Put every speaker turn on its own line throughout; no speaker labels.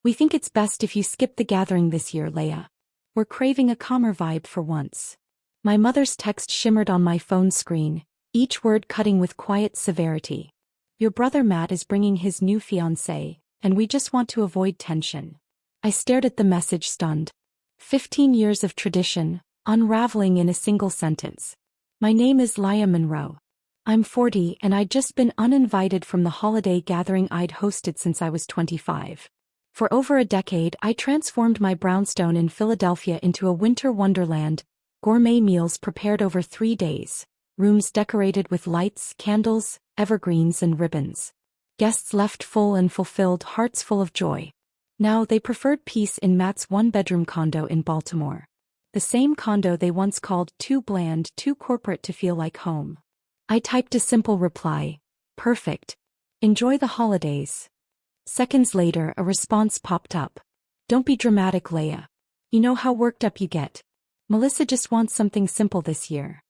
We think it's best if you skip the gathering this year, Leia. We're craving a calmer vibe for once. My mother's text shimmered on my phone screen, each word cutting with quiet severity. Your brother Matt is bringing his new fiancée, and we just want to avoid tension. I stared at the message stunned. 15 years of tradition, unraveling in a single sentence. My name is Leia Monroe. I'm 40 and I'd just been uninvited from the holiday gathering I'd hosted since I was 25. For over a decade I transformed my brownstone in Philadelphia into a winter wonderland, gourmet meals prepared over 3 days, rooms decorated with lights, candles, evergreens and ribbons. Guests left full and fulfilled, hearts full of joy. Now they preferred peace in Matt's one-bedroom condo in Baltimore. The same condo they once called too bland, too corporate to feel like home. I typed a simple reply, perfect. Enjoy the holidays. Seconds later a response popped up. Don't be dramatic, Leia. You know how worked up you get. Melissa just wants something simple this year.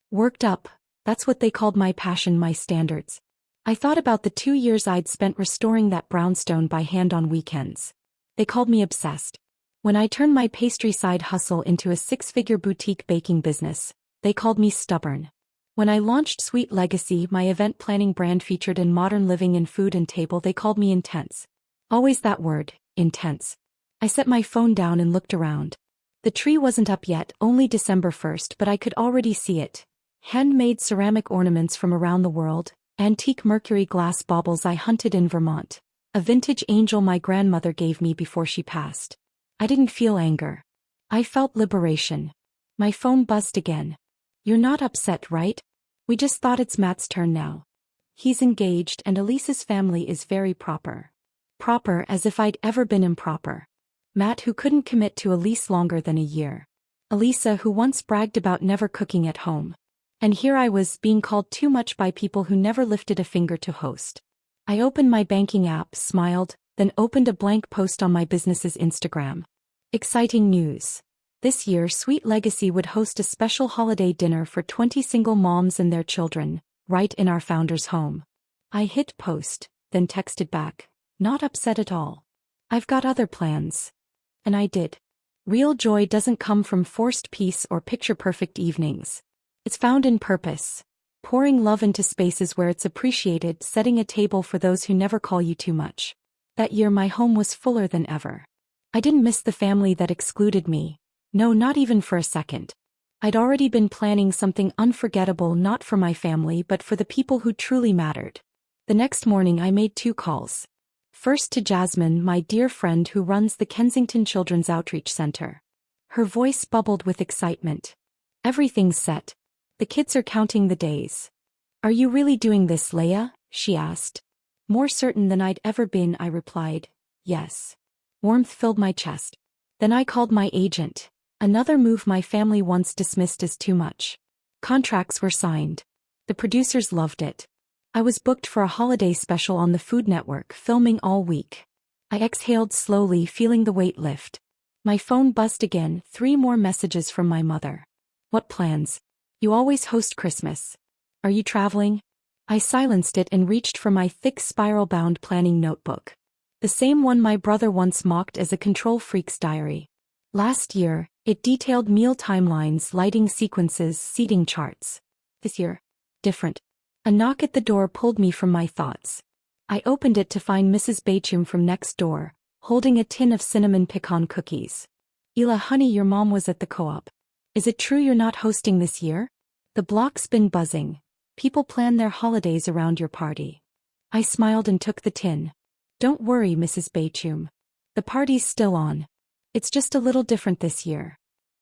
Worked up, that's what they called my passion, my standards. I thought about the 2 years I'd spent restoring that brownstone by hand on weekends. They called me obsessed. When I turned my pastry side hustle into a 6-figure boutique baking business, they called me stubborn. When I launched Sweet Legacy, my event planning brand featured in modern living and food and table, they called me intense. Always that word, intense. I set my phone down and looked around. The tree wasn't up yet, only December 1st, but I could already see it. Handmade ceramic ornaments from around the world, antique mercury glass baubles I hunted in Vermont, a vintage angel my grandmother gave me before she passed. I didn't feel anger. I felt liberation. My phone buzzed again. You're not upset, right? We just thought it's Matt's turn now. He's engaged and Elisa's family is very proper. Proper as if I'd ever been improper. Matt, who couldn't commit to a lease longer than a year. Elisa, who once bragged about never cooking at home. And here I was, being called too much by people who never lifted a finger to host. I opened my banking app, smiled, then opened a blank post on my business's Instagram. Exciting news. This year Sweet Legacy would host a special holiday dinner for 20 single moms and their children, right in our founder's home. I hit post, then texted back, not upset at all. I've got other plans. And I did. Real joy doesn't come from forced peace or picture-perfect evenings. It's found in purpose. Pouring love into spaces where it's appreciated, setting a table for those who never call you too much. That year my home was fuller than ever. I didn't miss the family that excluded me. No, not even for a second. I'd already been planning something unforgettable, not for my family but for the people who truly mattered. The next morning I made 2 calls. First to Jasmine, my dear friend who runs the Kensington Children's Outreach Center. Her voice bubbled with excitement. Everything's set. The kids are counting the days. Are you really doing this, Leia? She asked. More certain than I'd ever been, I replied. Yes. Warmth filled my chest. Then I called my agent. Another move my family once dismissed as too much. Contracts were signed. The producers loved it. I was booked for a holiday special on the Food Network, filming all week. I exhaled slowly, feeling the weight lift. My phone buzzed again, 3 more messages from my mother. What plans? You always host Christmas. Are you traveling? I silenced it and reached for my thick spiral-bound planning notebook. The same one my brother once mocked as a control freak's diary. Last year, it detailed meal timelines, lighting sequences, seating charts. This year, different. A knock at the door pulled me from my thoughts. I opened it to find Mrs. Bachum from next door, holding a tin of cinnamon pecan cookies. Ela, honey, your mom was at the co-op. Is it true you're not hosting this year? The block's been buzzing. People plan their holidays around your party. I smiled and took the tin. Don't worry, Mrs. Bachum. The party's still on. It's just a little different this year.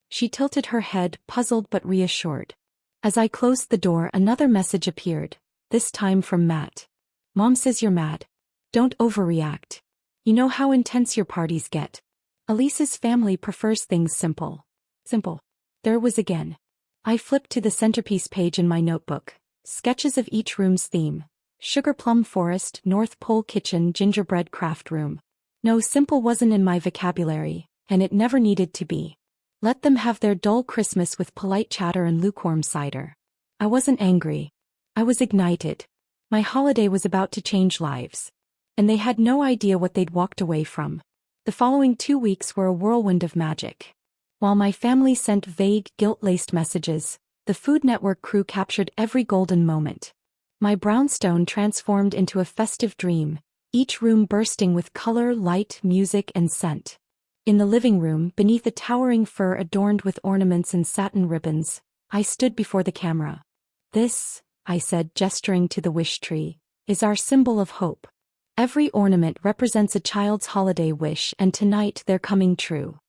She tilted her head, puzzled but reassured. As I closed the door, another message appeared, this time from Matt. Mom says you're mad. Don't overreact. You know how intense your parties get. Elisa's family prefers things simple. Simple. There it was again. I flipped to the centerpiece page in my notebook. Sketches of each room's theme. Sugar plum forest, North Pole kitchen, gingerbread craft room. No, simple wasn't in my vocabulary, and it never needed to be. Let them have their dull Christmas with polite chatter and lukewarm cider. I wasn't angry. I was ignited. My holiday was about to change lives. And they had no idea what they'd walked away from. The following 2 weeks were a whirlwind of magic. While my family sent vague, guilt-laced messages, the Food Network crew captured every golden moment. My brownstone transformed into a festive dream, each room bursting with color, light, music, and scent. In the living room, beneath a towering fir adorned with ornaments and satin ribbons, I stood before the camera. "This," I said, gesturing to the wish tree, "is our symbol of hope. Every ornament represents a child's holiday wish, and tonight they're coming true."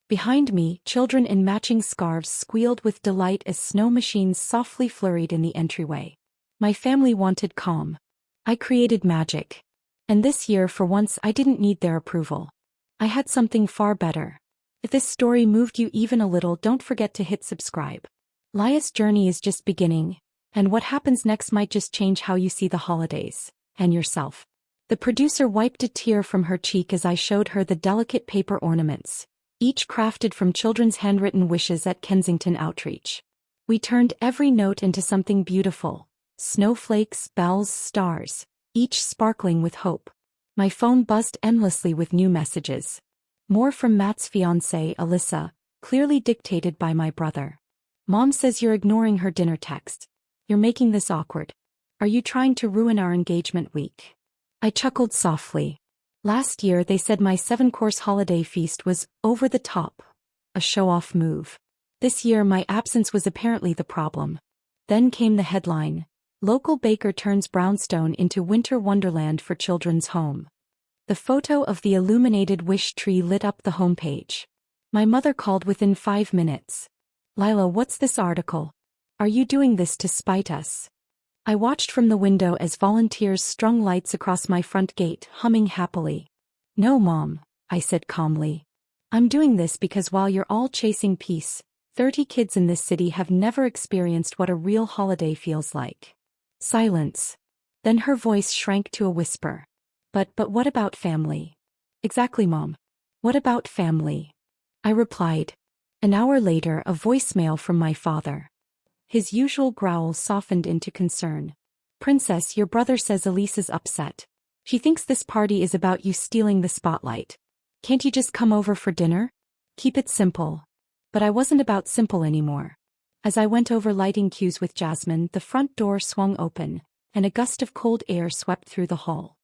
Behind me, children in matching scarves squealed with delight as snow machines softly flurried in the entryway. My family wanted calm. I created magic. And this year, for once, I didn't need their approval. I had something far better. If this story moved you even a little, don't forget to hit subscribe. Laya's journey is just beginning, and what happens next might just change how you see the holidays, and yourself. The producer wiped a tear from her cheek as I showed her the delicate paper ornaments, each crafted from children's handwritten wishes at Kensington Outreach. We turned every note into something beautiful: snowflakes, bells, stars, each sparkling with hope. My phone buzzed endlessly with new messages. More from Matt's fiancée, Alyssa, clearly dictated by my brother. "Mom says you're ignoring her dinner text. You're making this awkward. Are you trying to ruin our engagement week?" I chuckled softly. Last year they said my 7-course holiday feast was over the top, a show-off move. This year my absence was apparently the problem. Then came the headline: "Local baker turns brownstone into winter wonderland for children's home." The photo of the illuminated wish tree lit up the homepage. My mother called within 5 minutes. "Lila, what's this article? Are you doing this to spite us?" I watched from the window as volunteers strung lights across my front gate, humming happily. "No, Mom," I said calmly. "I'm doing this because while you're all chasing peace, 30 kids in this city have never experienced what a real holiday feels like." Silence. Then her voice shrank to a whisper. But what about family?" "Exactly, Mom. What about family?" I replied. An hour later, a voicemail from my father. His usual growl softened into concern. "Princess, your brother says Elise is upset. She thinks this party is about you stealing the spotlight. Can't you just come over for dinner? Keep it simple." But I wasn't about simple anymore. As I went over lighting cues with Jasmine, the front door swung open, and a gust of cold air swept through the hall.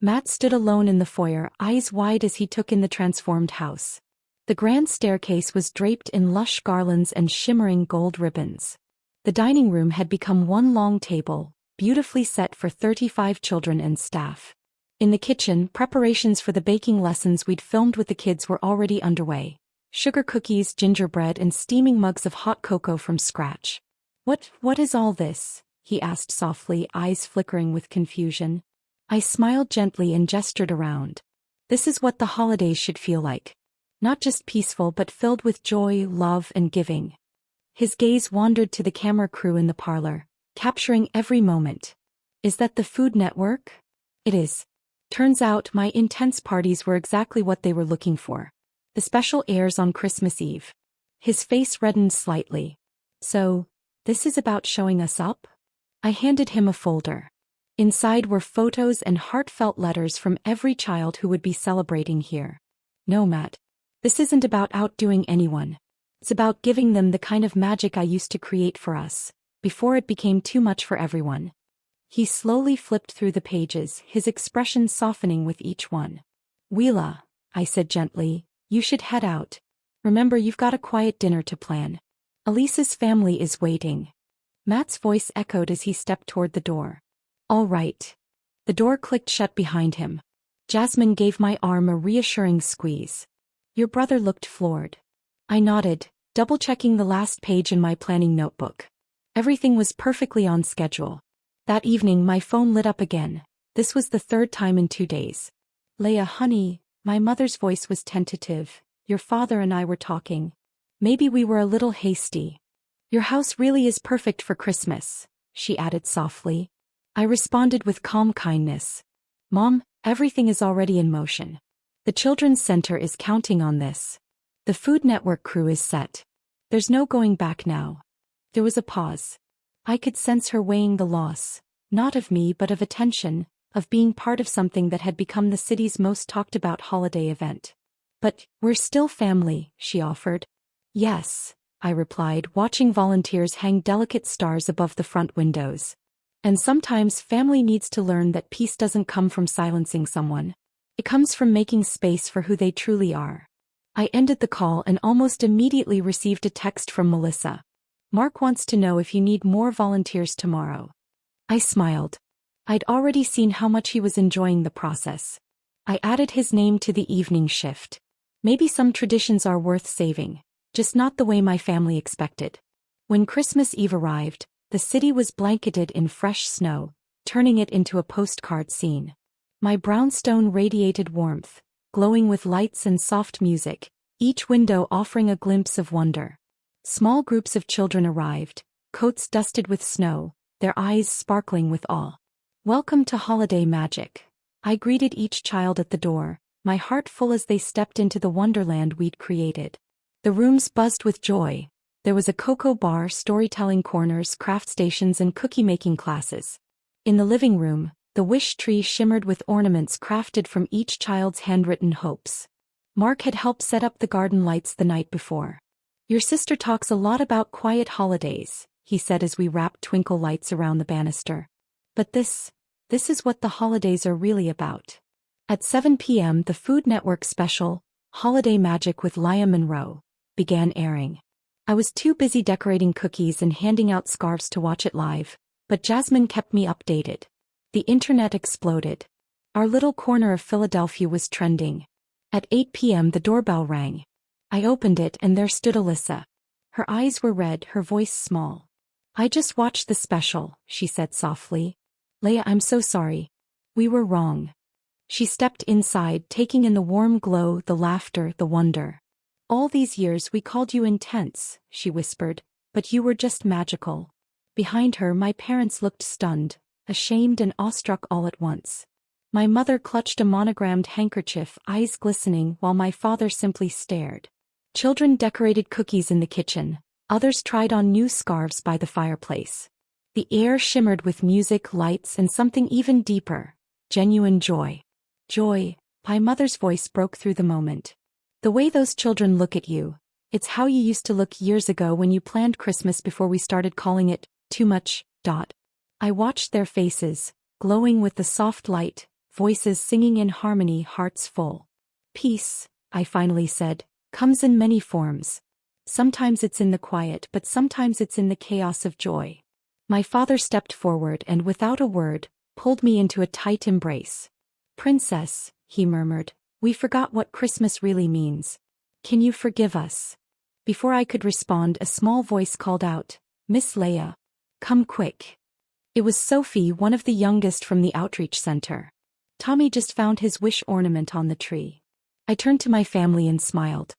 Matt stood alone in the foyer, eyes wide as he took in the transformed house. The grand staircase was draped in lush garlands and shimmering gold ribbons. The dining room had become one long table, beautifully set for 35 children and staff. In the kitchen, preparations for the baking lessons we'd filmed with the kids were already underway. Sugar cookies, gingerbread, and steaming mugs of hot cocoa from scratch. What is all this?" he asked softly, eyes flickering with confusion. I smiled gently and gestured around. "This is what the holidays should feel like. Not just peaceful but filled with joy, love, and giving." His gaze wandered to the camera crew in the parlor, capturing every moment. "Is that the Food Network?" "It is." Turns out my intense parties were exactly what they were looking for. The special airs on Christmas Eve. His face reddened slightly. "So, this is about showing us up?" I handed him a folder. Inside were photos and heartfelt letters from every child who would be celebrating here. "No, Matt. This isn't about outdoing anyone. It's about giving them the kind of magic I used to create for us, before it became too much for everyone." He slowly flipped through the pages, his expression softening with each one. "Wheela," I said gently, "you should head out. Remember, you've got a quiet dinner to plan. Elise's family is waiting." Matt's voice echoed as he stepped toward the door. "All right." The door clicked shut behind him. Jasmine gave my arm a reassuring squeeze. "Your brother looked floored." I nodded, double-checking the last page in my planning notebook. Everything was perfectly on schedule. That evening my phone lit up again. This was the 3rd time in 2 days. "Leia, honey," my mother's voice was tentative. "Your father and I were talking. Maybe we were a little hasty." "Your house really is perfect for Christmas," she added softly. I responded with calm kindness. "Mom, everything is already in motion. The Children's Center is counting on this. The Food Network crew is set. There's no going back now." There was a pause. I could sense her weighing the loss, not of me but of attention, of being part of something that had become the city's most talked about holiday event. But we're still family, she offered. Yes, I replied, watching volunteers hang delicate stars above the front windows. And sometimes family needs to learn that peace doesn't come from silencing someone. It comes from making space for who they truly are. I ended the call and almost immediately received a text from Melissa. Mark wants to know if you need more volunteers tomorrow. I smiled. I'd already seen how much he was enjoying the process. I added his name to the evening shift. Maybe some traditions are worth saving, just not the way my family expected. When Christmas Eve arrived, the city was blanketed in fresh snow, turning it into a postcard scene. My brownstone radiated warmth, glowing with lights and soft music, each window offering a glimpse of wonder. Small groups of children arrived, coats dusted with snow, their eyes sparkling with awe. Welcome to holiday magic. I greeted each child at the door, my heart full as they stepped into the wonderland we'd created. The rooms buzzed with joy. There was a cocoa bar, storytelling corners, craft stations, and cookie-making classes. In the living room, the wish tree shimmered with ornaments crafted from each child's handwritten hopes. Mark had helped set up the garden lights the night before. Your sister talks a lot about quiet holidays, he said as we wrapped twinkle lights around the banister. But this is what the holidays are really about. At 7 p.m. the Food Network special, Holiday Magic with Leah Monroe, began airing. I was too busy decorating cookies and handing out scarves to watch it live, but Jasmine kept me updated. The internet exploded. Our little corner of Philadelphia was trending. At 8 p.m. the doorbell rang. I opened it and there stood Alyssa. Her eyes were red, her voice small. I just watched the special, she said softly. Leah, I'm so sorry. We were wrong. She stepped inside, taking in the warm glow, the laughter, the wonder. All these years we called you intense, she whispered, but you were just magical. Behind her my parents looked stunned, ashamed and awestruck all at once. My mother clutched a monogrammed handkerchief, eyes glistening, while my father simply stared. Children decorated cookies in the kitchen, others tried on new scarves by the fireplace. The air shimmered with music, lights, and something even deeper, genuine joy. Joy, my mother's voice broke through the moment. The way those children look at you, it's how you used to look years ago when you planned Christmas before we started calling it too much. I watched their faces, glowing with the soft light, voices singing in harmony, hearts full. Peace, I finally said, comes in many forms. Sometimes it's in the quiet, but sometimes it's in the chaos of joy. My father stepped forward and without a word, pulled me into a tight embrace. Princess, he murmured, we forgot what Christmas really means. Can you forgive us? Before I could respond, a small voice called out, Miss Leah. Come quick. It was Sophie, one of the youngest from the outreach center. Tommy just found his wish ornament on the tree. I turned to my family and smiled.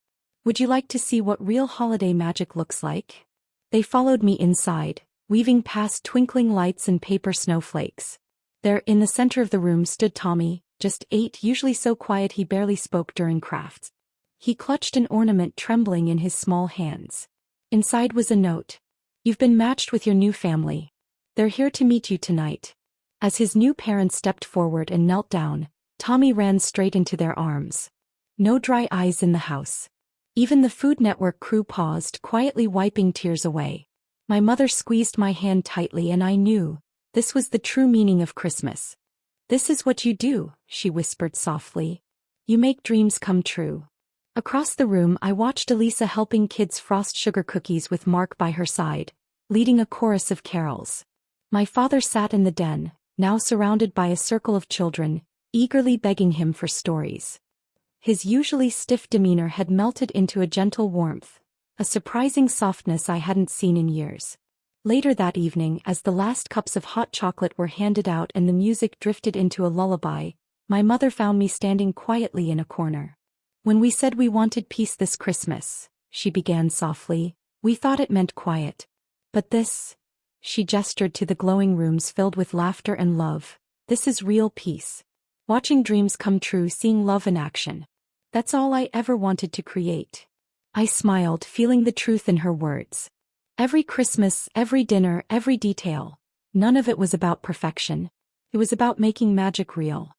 Would you like to see what real holiday magic looks like? They followed me inside, weaving past twinkling lights and paper snowflakes. There, in the center of the room, stood Tommy, just 8, usually so quiet he barely spoke during crafts. He clutched an ornament trembling in his small hands. Inside was a note. You've been matched with your new family. They're here to meet you tonight. As his new parents stepped forward and knelt down, Tommy ran straight into their arms. No dry eyes in the house. Even the Food Network crew paused, quietly wiping tears away. My mother squeezed my hand tightly and I knew this was the true meaning of Christmas. This is what you do, she whispered softly. You make dreams come true. Across the room I watched Elisa helping kids frost sugar cookies with Mark by her side, leading a chorus of carols. My father sat in the den, now surrounded by a circle of children, eagerly begging him for stories. His usually stiff demeanor had melted into a gentle warmth, a surprising softness I hadn't seen in years. Later that evening, as the last cups of hot chocolate were handed out and the music drifted into a lullaby, my mother found me standing quietly in a corner. When we said we wanted peace this Christmas, she began softly, we thought it meant quiet. But this, she gestured to the glowing rooms filled with laughter and love, this is real peace. Watching dreams come true, seeing love in action. That's all I ever wanted to create. I smiled, feeling the truth in her words. Every Christmas, every dinner, every detail. None of it was about perfection. It was about making magic real.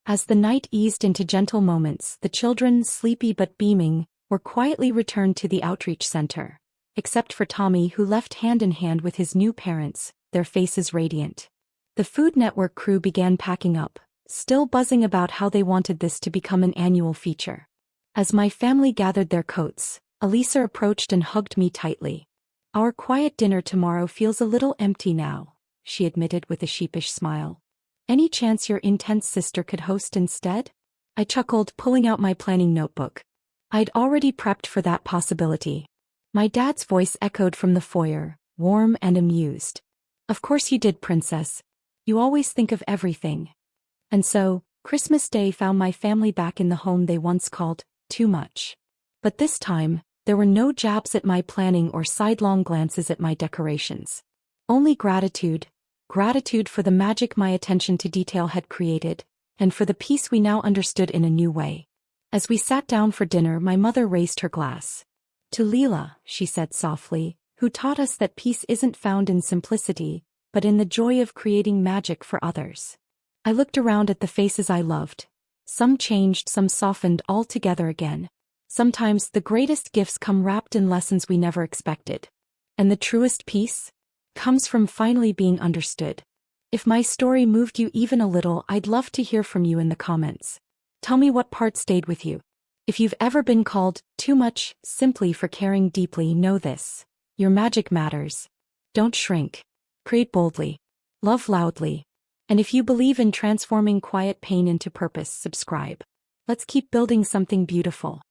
As the night eased into gentle moments, the children, sleepy but beaming, were quietly returned to the outreach center. Except for Tommy, who left hand in hand with his new parents, their faces radiant. The Food Network crew began packing up, still buzzing about how they wanted this to become an annual feature. As my family gathered their coats, Elisa approached and hugged me tightly. "Our quiet dinner tomorrow feels a little empty now," she admitted with a sheepish smile. "Any chance your intense sister could host instead?" I chuckled, pulling out my planning notebook. I'd already prepped for that possibility. My dad's voice echoed from the foyer, warm and amused. "Of course you did, princess. You always think of everything." And so, Christmas Day found my family back in the home they once called too much. But this time, there were no jabs at my planning or sidelong glances at my decorations. Only gratitude for the magic my attention to detail had created, and for the peace we now understood in a new way. As we sat down for dinner, my mother raised her glass. "To Leela," she said softly, "who taught us that peace isn't found in simplicity, but in the joy of creating magic for others." I looked around at the faces I loved. Some changed, some softened, all together again. Sometimes the greatest gifts come wrapped in lessons we never expected. And the truest peace comes from finally being understood. If my story moved you even a little, I'd love to hear from you in the comments. Tell me what part stayed with you. If you've ever been called too much simply for caring deeply, know this: your magic matters. Don't shrink. Create boldly. Love loudly. And if you believe in transforming quiet pain into purpose, subscribe. Let's keep building something beautiful.